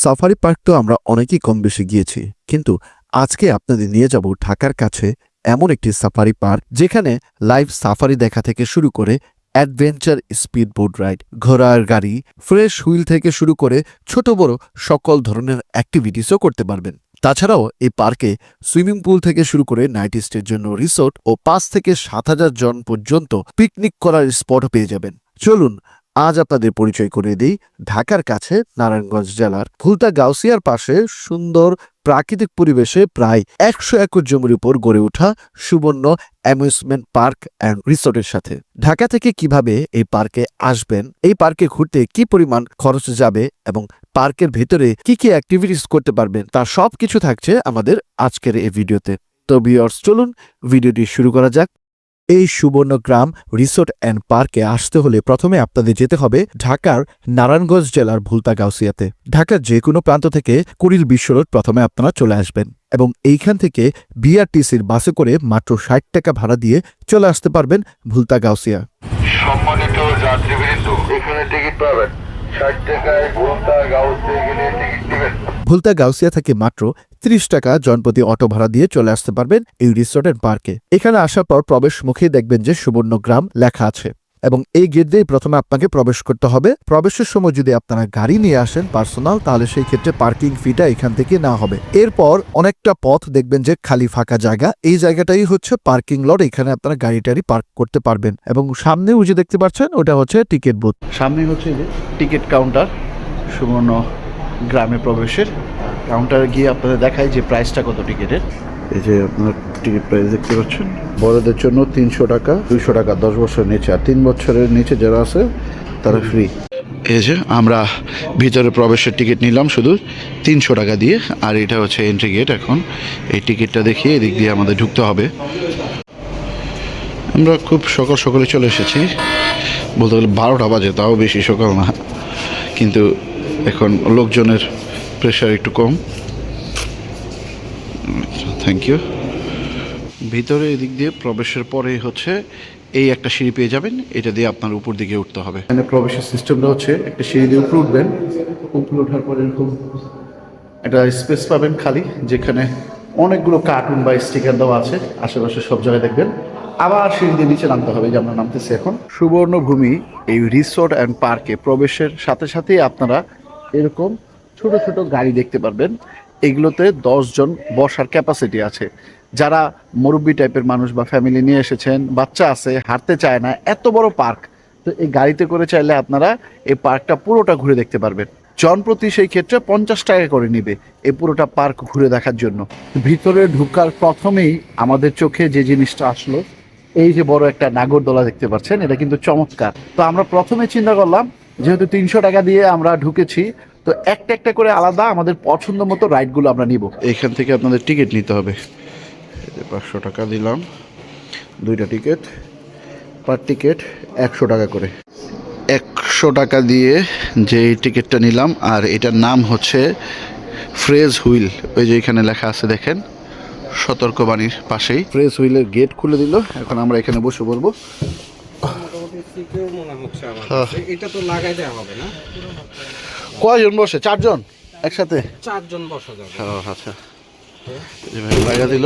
Safari park তো আমরা অনেকেই কম বেশি গিয়েছি, কিন্তু আজকে আপনাদের নিয়ে যাব ঢাকার কাছে এমন একটি সাফারি পার্ক যেখানে লাইভ সাফারি দেখা থেকে শুরু করে অ্যাডভেঞ্চার স্পিড বোট রাইড, ঘোড়ার গাড়ি, ফ্রেশ হুইল থেকে শুরু করে ছোট বড় সকল ধরনের অ্যাক্টিভিটিসও করতে পারবেন। তাছাড়াও এই পার্কে সুইমিং পুল থেকে শুরু করে নাইট স্টের জন্য রিসোর্ট ও 5 থেকে 7,000 জন পর্যন্ত পিকনিক করার স্পটও পেয়ে যাবেন। চলুন আজ আপনাদের পরিচয় করিয়ে দিই ঢাকার কাছে নারায়ণগঞ্জ জেলার ভুলতা গাউসিয়ার পাশে সুন্দর প্রাকৃতিক পরিবেশে প্রায় 100 একর জমির উপর গড়ে ওঠা সুবর্ণ অ্যামিউজমেন্ট পার্ক অ্যান্ড রিসোর্টের সাথে। ঢাকা থেকে কিভাবে এই পার্কে আসবেন, এই পার্কে ঘুরতে কি পরিমাণ খরচ যাবে এবং পার্কের ভেতরে কি কি অ্যাক্টিভিটিস করতে পারবেন, তার সবকিছু থাকছে আমাদের আজকের এই ভিডিওতে। তো ভিউয়ার্স, চলুন ভিডিওটি শুরু করা যাক। এই সুবর্ণগ্রাম রিসোর্ট অ্যান্ড পার্কে আসতে হলে প্রথমে আপনাদের যেতে হবে ঢাকার নারায়ণগঞ্জ জেলার ভুলতা গাউসিয়াতে। ঢাকার যে কোনো প্রান্ত থেকে কুড়িল বিশ্ব রোড প্রথমে আপনারা চলে আসবেন এবং এইখান থেকে বিআরটিসির বাসে করে মাত্র 60 টাকা ভাড়া দিয়ে চলে আসতে পারবেন ভুলতা গাউসিয়া। সম্মানিত যাত্রীবৃন্দ, এখানে টিকিট পাবেন 60 টাকায়। ভুলতা গাউসিয়া গেলে টিকিট দিবেন। ভুলতা গাউসিয়া থেকে মাত্র 30 টাকা জনপ্রতি অটো ভাড়া দিয়ে চলে আসতে পারবেন এই রিসোর্ট এন্ড পার্কে। এখানে আসার পর প্রবেশ মুখেই দেখবেন যে সুবর্ণগ্রাম লেখা আছে এবং এই গেট দিয়ে প্রথমে আপনাকে প্রবেশ করতে হবে। প্রবেশের সময় যদি আপনারা গাড়ি নিয়ে আসেন পার্সোনাল, তাহলে সেই ক্ষেত্রে পার্কিং ফিটা এখান থেকে না হবে। এরপর অনেকটা পথ দেখবেন যে খালি ফাঁকা জায়গা, এই জায়গাটাই হচ্ছে পার্কিং লট। এখানে আপনারা গাড়ি টাড়ি পার্ক করতে পারবেন এবং সামনে ওই যে দেখতে পাচ্ছেন ওটা হচ্ছে টিকিট বুথ। সামনে হচ্ছে যে টিকিট কাউন্টার, সুবর্ণ গ্রামে প্রবেশের কাউন্টারে গিয়ে আপনাদের দেখাই যে প্রাইসটা কত টিকিটের। এই যে আপনার টিকিট প্রাইস দেখতে পাচ্ছেন, বড়দের জন্য 300 টাকা, 200 টাকা 10 বছরের নিচে, আর 3 বছরের নিচে যারা আছে তারা ফ্রি। এই যে আমরা ভিতরে প্রবেশের টিকিট নিলাম শুধু 300 টাকা দিয়ে, আর এটা হচ্ছে এন্ট্রি গেট। এখন এই টিকিটটা দেখিয়ে এদিক দিয়ে আমাদের ঢুকতে হবে। আমরা খুব সকাল সকালে চলে এসেছি, বলতে গেলে 12টা বাজে, তাও বেশি সকাল না, কিন্তু এখন লোকজনের প্রেশার একটু কম। Thank you. ভিতরে এদিক দিয়ে প্রবেশের পরে হচ্ছে এই একটা সিঁড়ি পেয়ে যাবেন, এটা দিয়ে আপনার উপর দিকে উঠতে হবে। এখানে প্রবেশের সিস্টেমটা হচ্ছে একটা সিঁড়ি দিয়ে উপরে উঠবেন, উপরে ওঠার পরে এরকম একটা স্পেস পাবেন খালি, যেখানে অনেকগুলো কার্টুন বা স্টিকার দেওয়া আছে, আশেপাশে সব জায়গায় দেখবেন। আবার সিঁড়ি দিয়ে নিচে নামতে হবে, যে আমরা নামতেছি এখন। সুবর্ণভূমি এই রিসোর্ট অ্যান্ড পার্কে প্রবেশের সাথে সাথেই আপনারা এরকম ছোট ছোট গাড়ি দেখতে পারবেন। এগুলোতে 10 জন বসার ক্যাপাসিটি আছে। যারা মুরব্বী টাইপের মানুষ বা ফ্যামিলি নিয়ে এসেছেন, বাচ্চা আছে, হাঁটতে চায় না, এত বড় পার্ক, তো এই গাড়িতে করে চাইলে আপনারা এই পার্কটা পুরোটা ঘুরে দেখতে পারবেন। জনপ্রতি সেই ক্ষেত্রে 50 টাকা করে নিবে এই পুরোটা পার্ক ঘুরে দেখার জন্য। ভিতরে ঢুকার প্রথমেই আমাদের চোখে যে জিনিসটা আসলো, এই যে বড় একটা নাগরদোলা দেখতে পাচ্ছেন, এটা কিন্তু চমৎকার। তো আমরা প্রথমে চিন্তা করলাম, যেহেতু 300 টাকা দিয়ে আমরা ঢুকেছি, তো একটা একটা করে আলাদা আমাদের পছন্দ মতো রাইডগুলো আমরা নিব। এখান থেকে আপনাদের টিকিট নিতে হবে। 500 টাকা দিলাম, 2টা টিকিট, পার টিকিট 100 টাকা করে। 100 টাকা দিয়ে যে টিকিটটা নিলাম, আর এটার নাম হচ্ছে ফ্রেশ হুইল। ওই যে এখানে লেখা আছে দেখেন, সতর্কবাণীর পাশেই ফ্রেশ হুইলের গেট খুলে দিল। এখন আমরা এখানে বসে পড়বো। এটা তো লাগাই দেওয়া হবে না? কয়জন বসে? 4 জন একসাথে? 4 জন বসা যাবে। আচ্ছা, লাগা দিল।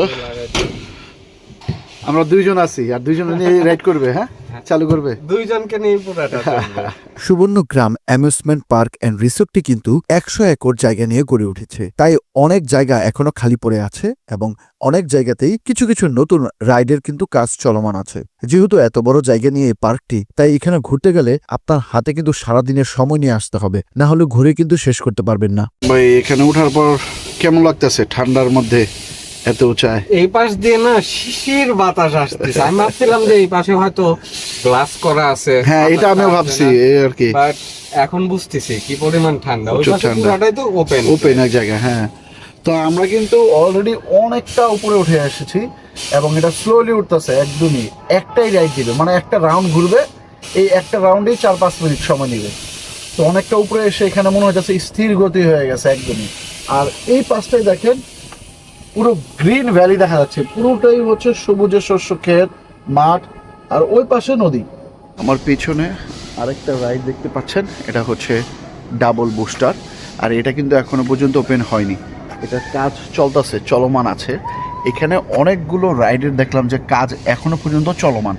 আমরা 2 জন আছি, আর 2 জন নিয়ে রাইড করবে। হ্যাঁ, চালু করবে 2 জনকে নিয়ে পুরাটা চলবে। সুবর্ণগ্রাম অ্যামিউজমেন্ট পার্ক অ্যান্ড রিসোর্টটি কিন্তু 100 একর জায়গা নিয়ে গড়ে উঠেছে, তাই অনেক জায়গা এখনো খালি পড়ে আছে এবং অনেক জায়গাতেই কিছু কিছু নতুন রাইডের কিন্তু কাজ চলমান আছে। যেহেতু এত বড় জায়গা নিয়ে এই পার্কটি, তাই এখানে ঘুরতে গেলে আপনার হাতে কিন্তু সারাদিনের সময় নিয়ে আসতে হবে, না হলে ঘুরে কিন্তু শেষ করতে পারবেন না। ভাই, এখানে ওঠার পর কেমন লাগতেছে ঠান্ডার মধ্যে এত উঁচায়? এই পাশ দিয়ে না শিশির বাতাস আসতেছে। আমি ভাবছিলাম যে এই পাশে হয়তো গ্লাস করা আছে। হ্যাঁ, এটা আমিও ভাবছি এই আর কি, বাট এখন বুঝতেছি কি পরিমাণ ঠান্ডা। ওই পাশে ঠান্ডা, পুরাটাই তো ওপেন এক জায়গা। হ্যাঁ, তো আমরা কিন্তু অলরেডি অনেকটা উপরে উঠে এসেছি এবং এটা স্লোলি উঠতেছে। একদমই একটাই রাইড দিবে, মানে একটা রাউন্ড ঘুরবে, এই একটা রাউন্ডেই 4-5 মিনিট সময় নেবে। তো অনেকটা উপরে এসে এখানে মনে হচ্ছে স্থির গতি হয়ে গেছে একদমই। আর এই পাশটাই দেখেন, পুরো গ্রিন ভ্যালি দেখা যাচ্ছে, পুরোটাই হচ্ছে সবুজে শস্য ক্ষেত, মাঠ, আর ওই পাশে নদী। আমার পিছনে আরেকটা রাইড দেখতে পাচ্ছেন, এটা হচ্ছে ডাবল বুস্টার। আর এটা কিন্তু এখনো পর্যন্ত ওপেন হয়নি, এটা কাজ চলতেছে, চলমান আছে। এখানে অনেকগুলো রাইডের দেখলাম যে কাজ এখনো পর্যন্ত চলমান।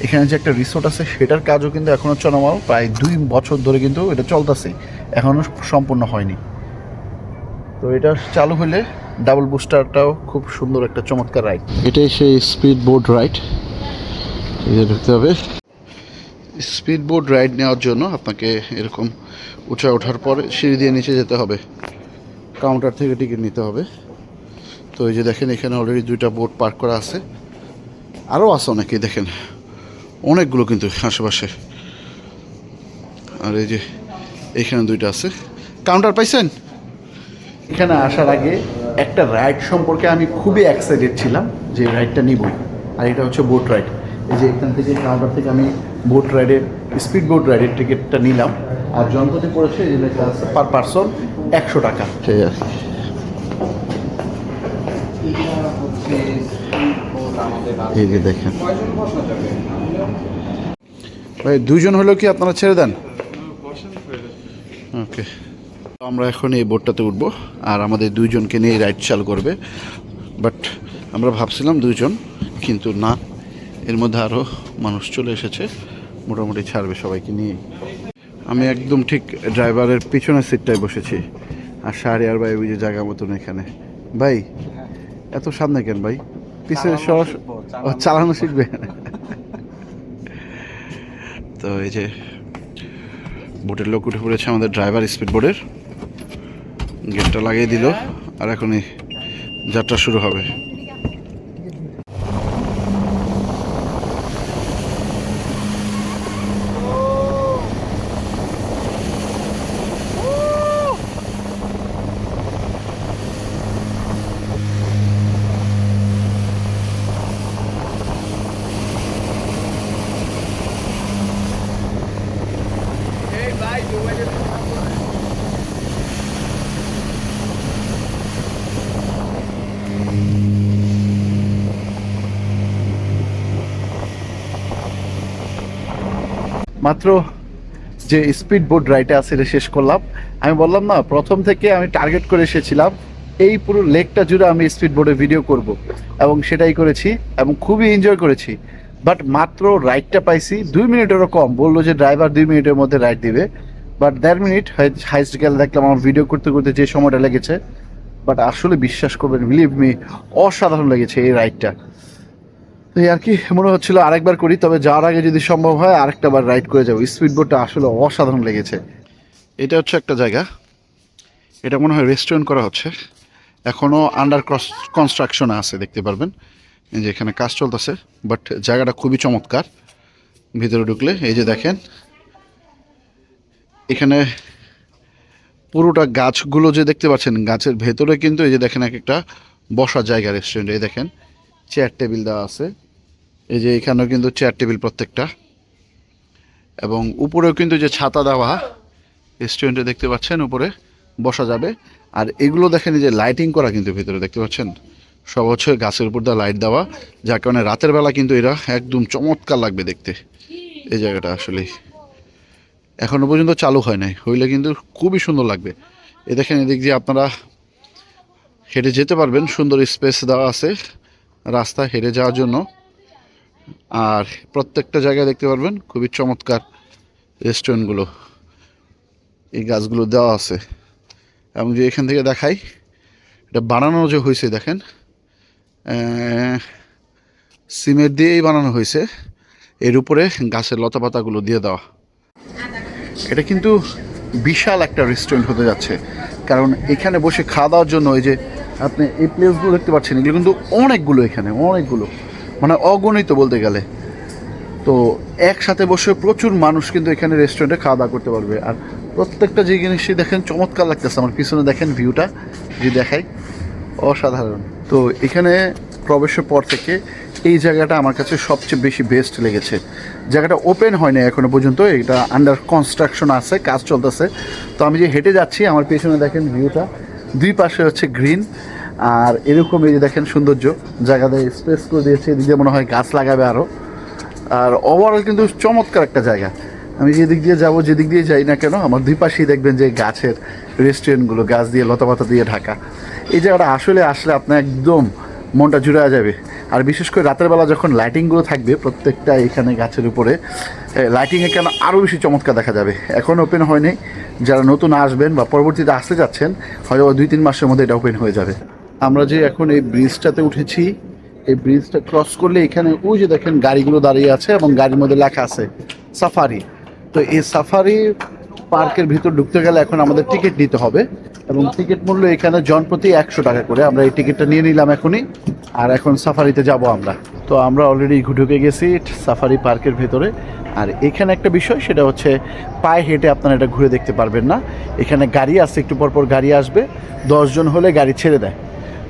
এখানে যে একটা রিসোর্ট আছে সেটার কাজও কিন্তু এখনো চলমান, প্রায় 2 বছর ধরে কিন্তু এটা চলতেছে, এখনো সম্পূর্ণ হয়নি। তো এটা চালু হলে ডাবল বুস্টারটাও খুব সুন্দর একটা চমৎকার রাইড। এটাই সেই স্পিড বোট রাইড, এটা ঢুকতে হবে। স্পিড বোট রাইড নেওয়ার জন্য আপনাকে এরকম উঁচা ওঠার পরে সিঁড়ি দিয়ে নিচে যেতে হবে, কাউন্টার থেকে টিকিট নিতে হবে। তো এই যে দেখেন এখানে অলরেডি 2টা বোট পার্ক করা আছে, আরও আছে অনেকেই, দেখেন অনেকগুলো কিন্তু আশেপাশে। আর এই যে এখানে 2টা আছে। কাউন্টার পাইছেন? এখানে আসার আগে একটা রাইড সম্পর্কে আমি খুবই এক্সাইটেড ছিলাম যে রাইডটা নিবই, আর এটা হচ্ছে বোট রাইড। এই যে এখান থেকে কাউন্টার থেকে আমি বোট রাইডের, স্পিড বোট রাইডের টিকিটটা নিলাম, আর যন্ত্রতে পড়েছে এই যে লেখা আছে পার পারসন 100 টাকা। ঠিক আছে, এই যে দেখেন ভাই 2 জন হলেও কি আপনারা ছেড়ে দেন? ওকে, আমরা এখন এই বোটটাতে উঠবো, আর আমাদের 2 জনকে নিয়ে রাইড চালু করবে। বাট আমরা ভাবছিলাম 2 জন, কিন্তু না, এর মধ্যে আরও মানুষ চলে এসেছে, মোটামুটি ছাড়বে সবাইকে নিয়ে। আমি একদম ঠিক ড্রাইভারের পিছনের সিটটায় বসেছি, আর শাহরিয়ার ভাই ওই যে জায়গা মতন এখানে। ভাই এত সামনে কেন ভাই? পিছনে চালানো শিখবে। তো এই যে বোটের লোক উঠে পড়েছে, আমাদের ড্রাইভার স্পিড বোটের, গেটটা লাগিয়ে দিল, আর এখনই যাত্রা শুরু হবে। মাত্র যে স্পিড বোট রাইডে আছে এটা শেষ করলাম। আমি বললাম না, প্রথম থেকে আমি টার্গেট করে এসেছিলাম এই পুরো লেকটা জুড়ে আমি স্পিড বোটে ভিডিও করব, এবং সেটাই করেছি এবং খুবই এনজয় করেছি। বাট মাত্র রাইডটা পাইছি 2 মিনিটেরও কম, বললো যে ড্রাইভার 2 মিনিটের মধ্যে রাইড দিবে, বাট 1.5 মিনিট হাইস্ট গেলে দেখলাম আমার ভিডিও করতে করতে যে সময়টা লেগেছে। বাট আসলে বিশ্বাস করবেন, বিলিভ মি, অসাধারণ লেগেছে এই রাইডটা। তো আর কি মনে হচ্ছিল আরেকবার করি, তবে যাওয়ার আগে যদি সম্ভব হয় আরেকটা বার রাইড করে যাবো। স্পিড বোটটা আসলে অসাধারণ লেগেছে। এটা হচ্ছে একটা জায়গা, এটা মনে হয় রেস্টুরেন্ট করা হচ্ছে, এখনও আন্ডার কনস্ট্রাকশনে আছে, দেখতে পারবেন এই যে এখানে কাজ চলতেছে। বাট জায়গাটা খুবই চমৎকার। ভিতরে ঢুকলে এই যে দেখেন এখানে পুরোটা গাছগুলো যে দেখতে পাচ্ছেন, গাছের ভেতরে কিন্তু এই যে দেখেন এক একটা বসার জায়গা রেস্টুরেন্টে। এই দেখেন চেয়ার টেবিল দেওয়া আছে, এই যে এখানেও কিন্তু চেয়ার টেবিল প্রত্যেকটা, এবং উপরেও কিন্তু যে ছাতা দেওয়া রেস্টুরেন্টে দেখতে পাচ্ছেন, উপরে বসা যাবে। আর এগুলো দেখেন এই যে লাইটিং করা কিন্তু ভিতরে দেখতে পাচ্ছেন, সব হচ্ছে গাছের উপর দিয়ে লাইট দেওয়া, যার কারণে রাতের বেলা কিন্তু এরা একদম চমৎকার লাগবে দেখতে। এই জায়গাটা আসলে এখনো পর্যন্ত চালু হয় নাই, হইলে কিন্তু খুবই সুন্দর লাগবে। এই দেখেন এদিক দিয়ে আপনারা হেঁটে যেতে পারবেন, সুন্দর স্পেস দেওয়া আছে রাস্তা হেঁটে যাওয়ার জন্য। আর প্রত্যেকটা জায়গায় দেখতে পারবেন খুবই চমৎকার রেস্টুরেন্টগুলো, এই গাছগুলো দেওয়া আছে। এবং যে এখান থেকে দেখাই, এটা বানানো যে হয়েছে দেখেন, সিমেন্ট দিয়েই বানানো হয়েছে, এর উপরে গাছের লতাপাতাগুলো দিয়ে দেওয়া। এটা কিন্তু বিশাল একটা রেস্টুরেন্ট হতে যাচ্ছে, কারণ এখানে বসে খাওয়া দাওয়ার জন্য এই যে আপনি এই প্লেসগুলো দেখতে পাচ্ছেন, এগুলো কিন্তু অনেকগুলো, এখানে অনেকগুলো, মানে অগণিত বলতে গেলে। তো একসাথে বসে প্রচুর মানুষ কিন্তু এখানে রেস্টুরেন্টে খাওয়া দাওয়া করতে পারবে। আর প্রত্যেকটা যে জিনিসই দেখেন চমৎকার লাগতেছে, আমার পিছনে দেখেন ভিউটা যে দেখাই, অসাধারণ। তো এখানে প্রবেশের পর থেকে এই জায়গাটা আমার কাছে সবচেয়ে বেশি বেস্ট লেগেছে। জায়গাটা ওপেন হয়নি এখনো পর্যন্ত, এটা আন্ডার কনস্ট্রাকশন আছে, কাজ চলতেছে। তো আমি যে হেঁটে যাচ্ছি, আমার পেছনে দেখেন ভিউটা, 2 পাশে হচ্ছে গ্রিন, আর এরকম এই যে দেখেন সৌন্দর্য, জায়গাতে স্পেস করে দিয়েছে, এদিকে মনে হয় গাছ লাগাবে আরও। আর ওভারঅল কিন্তু চমৎকার একটা জায়গা। আমি যেদিক দিয়ে যাব, যেদিক দিয়ে যাই না কেন, আমার দুই পাশেই দেখবেন যে গাছের রেস্টুরেন্টগুলো, গাছ দিয়ে লতাপাতা দিয়ে ঢাকা। এই জায়গাটা আসলে আসলে আপনার একদম মনটা জুড়ে যাবে। আর বিশেষ করে রাতের বেলা যখন লাইটিংগুলো থাকবে প্রত্যেকটা এখানে গাছের উপরে, লাইটিংয়ে কেন আরও বেশি চমৎকার দেখা যাবে। এখন ওপেন হয়নি, যারা নতুন আসবেন বা পরবর্তীতে আসতে যাচ্ছেন হয়তো 2-3 মাসের মধ্যে এটা ওপেন হয়ে যাবে। আমরা যে এখন এই ব্রিজটাতে উঠেছি, এই ব্রিজটা ক্রস করলে এখানে ওই যে দেখেন গাড়িগুলো দাঁড়িয়ে আছে এবং গাড়ির মধ্যে লেখা আছে সাফারি। তো এই সাফারি পার্কের ভিতর ঢুকতে গেলে এখন আমাদের টিকিট নিতে হবে এবং টিকিট মূল্য এখানে জনপ্রতি 100 টাকা করে। আমরা এই টিকিটটা নিয়ে নিলাম এখনই, আর এখন সাফারিতে যাব আমরা। তো আমরা অলরেডি ঢুকে গেছি সাফারি পার্কের ভেতরে। আর এখানে একটা বিষয়, সেটা হচ্ছে পায়ে হেঁটে আপনারা এটা ঘুরে দেখতে পারবেন না। এখানে গাড়ি আছে, একটু পরপর গাড়ি আসবে, 10 জন হলে গাড়ি ছেড়ে দেয়।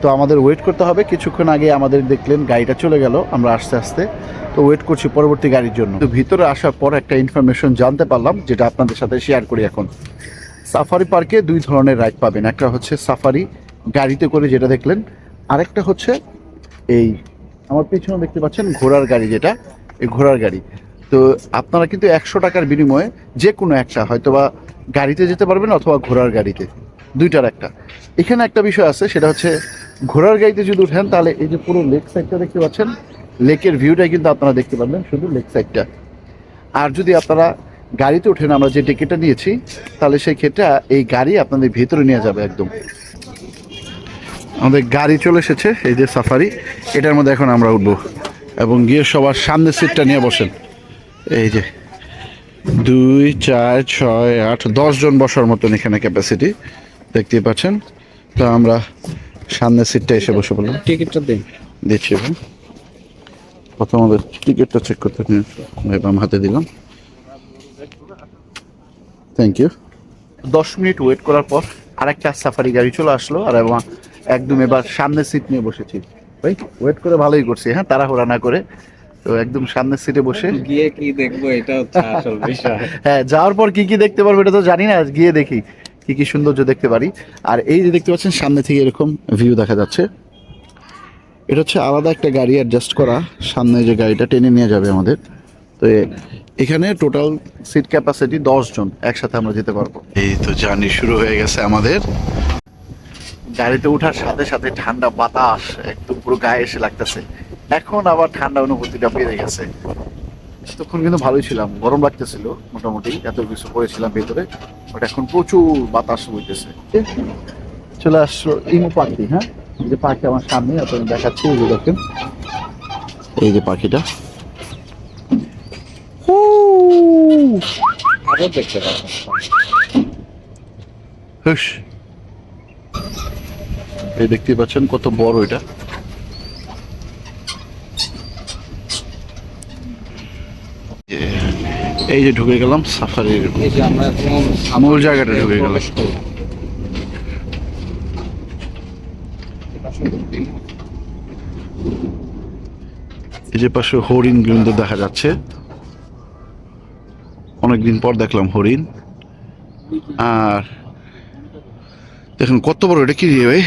তো আমাদের ওয়েট করতে হবে। কিছুক্ষণ আগে আমাদের দেখলেন গাড়িটা চলে গেল, আমরা আস্তে আস্তে তো ওয়েট করছি পরবর্তী গাড়ির জন্য। তো ভিতরে আসার পর একটা ইনফরমেশন জানতে পারলাম, যেটা আপনাদের সাথে শেয়ার করি এখন। সাফারি পার্কে 2 ধরনের রাইড পাবেন। একটা হচ্ছে সাফারি গাড়িতে করে, যেটা দেখলেন, আরেকটা হচ্ছে এই আমার পেছনে দেখতে পাচ্ছেন ঘোড়ার গাড়ি, যেটা এই ঘোড়ার গাড়ি। তো আপনারা কিন্তু 100 টাকার বিনিময়ে যে কোনো একটা, হয়তোবা গাড়িতে যেতে পারবেন অথবা ঘোড়ার গাড়িতে, দুইটার একটা। এখানে একটা বিষয় আছে, সেটা হচ্ছে ঘোড়ার গাড়িতে যদি উঠেন তাহলে এই যে পুরো লেক সাইডটা দেখতে পাচ্ছেন, লেকের ভিউটাই কিন্তু আপনারা দেখতে পারবেন, শুধু লেক সাইডটা। আর যদি আপনারা গাড়িতে ওঠেন, আমরা যে টিকিটটা নিয়েছি, তাহলে সেই ক্ষেত্রে এই গাড়ি আপনাদের ভিতরে নিয়ে যাবে একদম। আমাদের গাড়ি চলে এসেছে, এই যে সাফারি, এটার মধ্যে এখন আমরা উঠবো এবং গিয়ে সবার সামনের সিটটা নিয়ে বসেন। এই যে 2, 4, 6, 8, 10 জন বসার মতন এখানে ক্যাপাসিটি দেখতেই পাচ্ছেন। তো আমরা সামনের সিটটা এসে বসে বললাম। টিকিটটা দিন। দিচ্ছি ভাই। প্রথম আমাদের টিকিটটা চেক করতে নিয়ে বাম হাতে দিলাম। Thank you. 10 মিনিট ওয়েট করার পর আরেকটা সাফারি গাড়ি চলে আসলো, আর এবং একদম এবার সামনের সিট নিয়ে বসেছি। ভাই ওয়েট করে ভালোই করছি, হ্যাঁ, তাড়াহুড়া না করে। তো একদম সামনের সিটে বসে গিয়ে কি দেখবো, এটা হচ্ছে আসল বিষয়। হ্যাঁ, যাওয়ার পর কি কি দেখতে পারবো এটা তো জানি না, গিয়ে দেখি কি কি সৌন্দর্য দেখতে পারি। আর এই যে দেখতে পাচ্ছেন সামনে থেকে এরকম ভিউ দেখা যাচ্ছে, এটা হচ্ছে আলাদা একটা গাড়ি অ্যাডজাস্ট করা, সামনে যে গাড়িটা টেনে নিয়ে যাবে আমাদের। তো এখানে টোটাল সিট ক্যাপাসিটি 10 জন একসাথে আমরা যেতে পারবো। এই তো জার্নি শুরু হয়ে গেছে আমাদের। গাড়িতে ওঠার সাথে সাথে ঠান্ডা বাতাস একদম পুরো গায়ে এসে লাগতেছে। এখন আবার ঠান্ডা অনুভূতিটা বেড়ে গেছে। তখন কিন্তু ভালোই ছিলাম, গরম লাগতেছিল মোটামুটি, এত কিছু পরেছিলাম ভেতরে, বাট এখন প্রচুর বাতাস বইতেছে। চলে আসলো ইমু পাখি, হ্যাঁ, এই যে পাখি আমার সামনে আপনাদের দেখাচ্ছি, এই যে দেখেন, এই যে পাখিটা আরো দেখতে পাচ্ছেন। হুশ, এই দেখতে পাচ্ছেন কত বড় এটা। এই যে ঢুকে গেলাম সাফারির এই যে আমরা এখন মূল জায়গাটা ঢুকে গেলাম। প্রবেশ করব। এই যে পাশে হরিণ কিন্তু দেখা যাচ্ছে, অনেকদিন পর দেখলাম হরিণ। আর দেখুন কত বড়, এটা কি রে ভাই,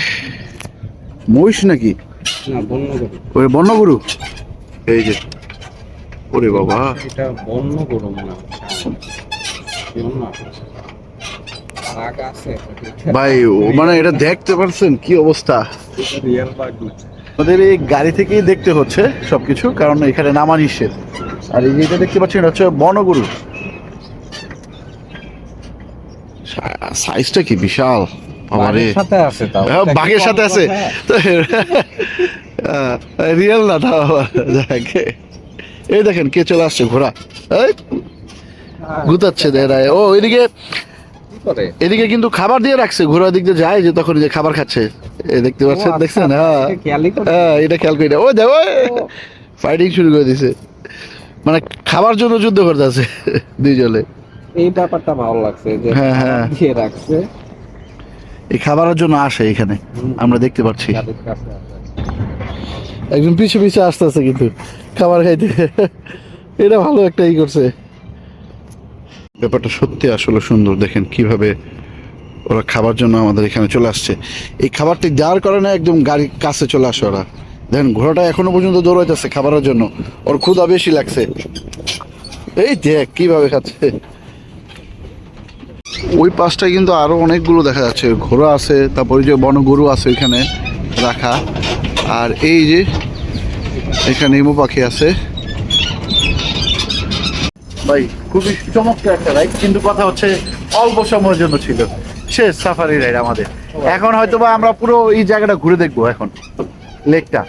মহিষ নাকি? না, বন্য গরু। ওই বন্যগরু, এই যে, ওরে বাবা, এটা বন্য গরু মনে হচ্ছে। বন্য রাগ আছে ভাই মানে এটা দেখতে পারছেন কি অবস্থা? রিয়েল বাগ না। আমাদের এই গাড়ি থেকেই দেখতে হচ্ছে সবকিছু, কারণ এখানে নামা নিষেধ। আর এই যে এটা দেখতে পাচ্ছেন, এটা হচ্ছে বনগরু। সাইজটা কি বিশাল, বাবারে। বাঘের সাথে আছে তাও। হ্যাঁ, বাঘের সাথে আছে তো রিয়েল না তাও। যাকে এই দেখেন কে চলে আসছে, ঘোড়া, এই গুতাচ্ছে দেয়। ও এদিকে, কি করে? এদিকে কিন্তু খাবার দিয়ে রাখছে, ঘোড়া দিক দিয়ে যায় যে তখন যে খাবার খাচ্ছে, এই দেখতে পাচ্ছেন, ও আচ্ছা, দেখছেন? হ্যাঁ এটা খেয়ালই করে। হ্যাঁ, এটা খেয়াল করি না। ও দেখো ফাইটিং শুরু করে দিছে, মানে খাবার জন্য যুদ্ধ করতে আছে দুইজনে। এই ব্যাপারটা ভালো লাগছে যে হ্যাঁ, হ্যাঁ। দিয়ে রাখছে। এই খাবারের জন্য আসে এখানে, আমরা দেখতে পাচ্ছি। যাদের কাছে আছে। একজন পিছে পিছে আসতেছে কিন্তু খাবার খাইতে, এটা ভালো একটা ই করছে। ব্যাপারটা সত্যি আসলে সুন্দর, দেখেন কিভাবে ওরা খাবার জন্য আমাদের এখানে চলে আসছে। এই খাবারটি দেওয়ার কারণে একদম গাড়ির কাছে চলে আসে ওরা। দেখেন ঘোড়াটা এখনো পর্যন্ত দৌড়াইতেছে খাবারের জন্য, ওর ক্ষুধা বেশি লাগছে। এই দেখ কিভাবে খাচ্ছে। ওই পাশটায় কিন্তু আরো অনেকগুলো দেখা যাচ্ছে, ঘোড়া আছে, তারপরে যে বনগরু আছে ওইখানে রাখা, আর এই যে এখানে ইমু পাখি আছে। ভাই খুবই চমৎকার একটা রাইড, কিন্তু কথা হচ্ছে অল্প সময়ের জন্য ছিল, শেষ সাফারি রাইড আমাদের। এখন হয়তো বা আমরা পুরো এই জায়গাটা ঘুরে দেখবো এখন, লেকটা।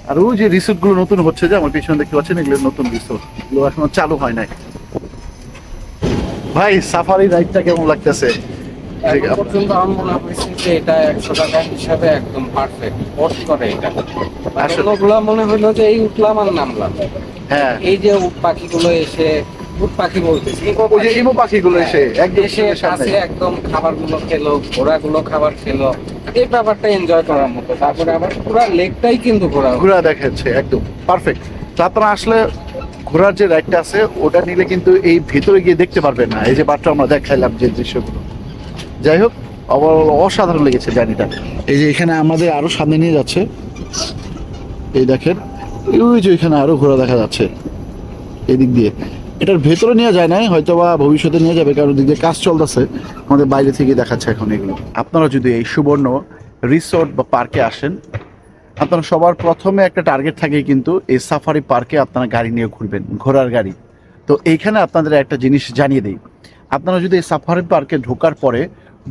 আর ওই যে রিসোর্ট গুলো নতুন হচ্ছে, যে আমার পিছনে দেখতে পাচ্ছেন, এগুলো নতুন রিসোর্ট, এগুলো এখনো চালু হয় নাই। ভাই সাফারি রাইডটা কেমন লাগতেছে? এখন পর্যন্ত আমার মনে হয়েছে যে এটা 100 টাকা হিসাবে একদম পারফেক্ট ওর্থ করে এটা। আসলে। ওগুলা মনে হইলো যে এই উঠলাম আর নামলাম, হ্যাঁ, এই যে উট পাখিগুলো এসে, উট পাখি বলতেছি, ওই যে ইমু পাখিগুলো এসে একদম এসে কাছে একদম খাবারগুলো খেলো, ঘোড়াগুলো খাবার খেলো, এই ব্যাপারটা এনজয় করার মতো। তারপরে আবার পুরো লেকটাই কিন্তু ঘোরা দেখাচ্ছে একদম পারফেক্ট। তো আপনারা আসলে ঘোরার যে রাইডটা আছে ওটা নিলে কিন্তু এই ভিতরে গিয়ে দেখতে পারবেন না, এই যে বাটটা আমরা দেখাইলাম যে দৃশ্যগুলো। যাই হোক, অসাধারণ লেগেছে জার্নিটা। এই যে এখানে আমাদের আরো সামনে নিয়ে যাচ্ছে, এই দেখেন, ওই যে এখানে আরো ঘোরা দেখা যাচ্ছে এদিক দিয়ে। এটার ভেতরে নিয়ে যায় না, হয়তো বা ভবিষ্যতে নিয়ে যাবে, কারণ দিক দিয়ে কাজ চলতেছে, আমাদের বাইরে থেকে দেখাচ্ছে এখন এগুলো। আপনারা যদি এই সুবর্ণ রিসোর্ট বা পার্কে আসেন, আপনারা সবার প্রথমে একটা টার্গেট থাকে কিন্তু এই সাফারি পার্কে আপনারা গাড়ি নিয়ে ঘুরবেন, ঘোড়ার গাড়ি। তো এইখানে আপনাদের একটা জিনিস জানিয়ে দিই, আপনারা যদি এই সাফারি পার্কে ঢোকার পরে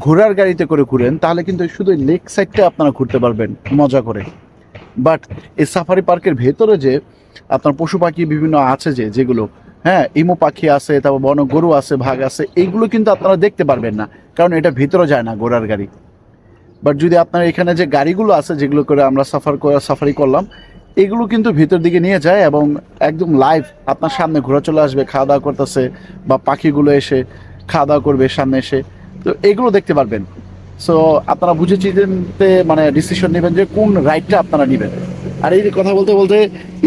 ঘোড়ার গাড়িতে করে ঘুরেন, তাহলে কিন্তু শুধু লেক সাইডটা আপনারা ঘুরতে পারবেন মজা করে। বাট এই সাফারি পার্কের ভেতরে যে আপনার পশু পাখি বিভিন্ন আছে, যেগুলো, হ্যাঁ, ইমু পাখি আছে, তারপর বন গরু আছে, ভাগ আছে, এইগুলো কিন্তু আপনারা দেখতে পারবেন না, কারণ এটা ভিতরে যায় না ঘোড়ার গাড়ি। বাট যদি আপনার এখানে যে গাড়িগুলো আছে, যেগুলো করে আমরা সাফারি করলাম, এগুলো কিন্তু ভিতর দিকে নিয়ে যায় এবং একদম লাইভ আপনার সামনে ঘোরা চলে আসবে, খাওয়া দাওয়া করতেছে, বা পাখিগুলো এসে খাওয়া দাওয়া করবে সামনে এসে, তো এগুলো দেখতে পারবেন। সো আপনারা বুঝে চিনতে মানে ডিসিশন নেবেন যে কোন রাইডটা আপনারা নেবেন। আর এই যে কথা বলতে বলতে,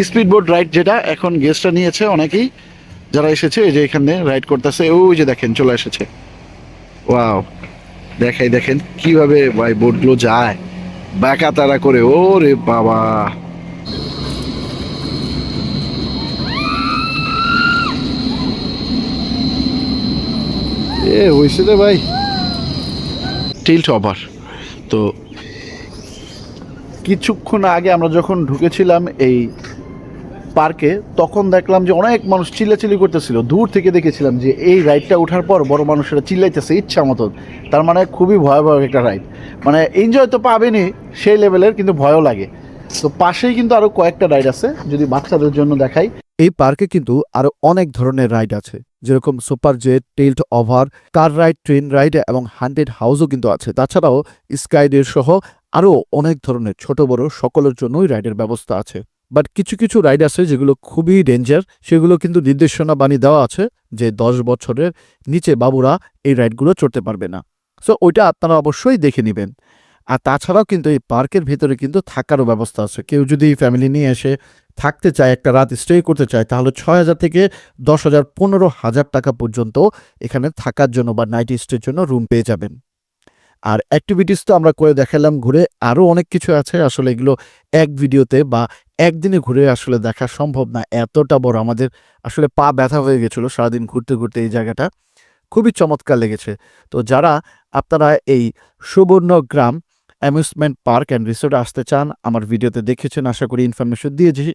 স্পিড বোট রাইড যেটা এখন গেস্টরা নিয়েছে অনেকেই, যারা এসেছে এই যে এখানে রাইড করতেছে, ওই যে দেখেন চলে এসেছে। ওয়াও, দেখেন কিভাবে ভাই বোটগুলো যায় বাঁকা তারা করে, ওরে বাবা। হয়েছে রে ভাই, টিল্ট ওভার। তো কিছুক্ষণ আগে আমরা যখন ঢুকেছিলাম এই পার্কে, তখন দেখলাম যে অনেক মানুষ চিল্লাচিল্লি করতেছিল, দূর থেকে দেখেছিলাম যে এই রাইডটা ওঠার পর বড় মানুষেরা চিল্লাইতেছে ইচ্ছা মতন। তার মানে খুবই ভয়াবহ একটা রাইড, মানে এনজয় তো পাবেনই সেই লেভেলের, কিন্তু ভয়ও লাগে। তো পাশেই কিন্তু আরো কয়েকটা রাইড আছে, যদি বাচ্চাদের জন্য দেখাই। এই পার্কে কিন্তু আরো অনেক ধরনের রাইড আছে, যেরকম সুপার জেট, টিল্ট ওভার, কার রাইড, ট্রেন রাইড এবং হান্টেড হাউসও কিন্তু আছে। তাছাড়াও স্কাইডের সহ আরো অনেক ধরনের ছোট বড় সকলের জন্যই রাইডের ব্যবস্থা আছে। বাট কিছু কিছু রাইড আছে যেগুলো খুবই ডেঞ্জার, সেগুলো কিন্তু নির্দেশনা বাণী দেওয়া আছে যে 10 বছরের নিচে বাবুরা এই রাইডগুলো চড়তে পারবে না। সো ওইটা আপনারা অবশ্যই দেখে নেবেন। আর তাছাড়াও কিন্তু এই পার্কের ভেতরে কিন্তু থাকারও ব্যবস্থা আছে। কেউ যদি ফ্যামিলি নিয়ে এসে থাকতে চায়, একটা রাত স্টে করতে চায়, তাহলে 6,000 থেকে 10,000, 15,000 টাকা পর্যন্ত এখানে থাকার জন্য বা নাইট স্টের জন্য রুম পেয়ে যাবেন। আর অ্যাক্টিভিটিস তো আমরা করে দেখালাম ঘুরে, আরও অনেক কিছু আছে, আসলে এগুলো এক ভিডিওতে বা একদিনে ঘুরে আসলে দেখা সম্ভব না, এতটা বড়। আমাদের আসলে পা ব্যথা হয়ে গেছিলো সারাদিন ঘুরতে ঘুরতে। এই জায়গাটা খুবই চমৎকার লেগেছে। তো যারা আপনারা এই সুবর্ণগ্রাম অ্যামিউজমেন্ট পার্ক অ্যান্ড রিসোর্টে আসতে চান, আমার ভিডিওতে দেখেছেন, আশা করি ইনফরমেশন দিয়েছি।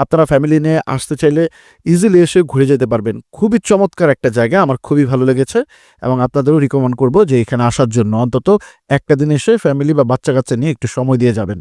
আপনারা ফ্যামিলি নিয়ে আসতে চাইলে ইজিলি এসে ঘুরে যেতে পারবেন। খুবই চমৎকার একটা জায়গা, আমার খুবই ভালো লেগেছে এবং আপনাদেরও রিকমেন্ড করব যে এখানে আসার জন্য অন্তত একটা দিন এসে ফ্যামিলি বা বাচ্চা কাচ্চা নিয়ে একটু সময় দিয়ে যাবেন।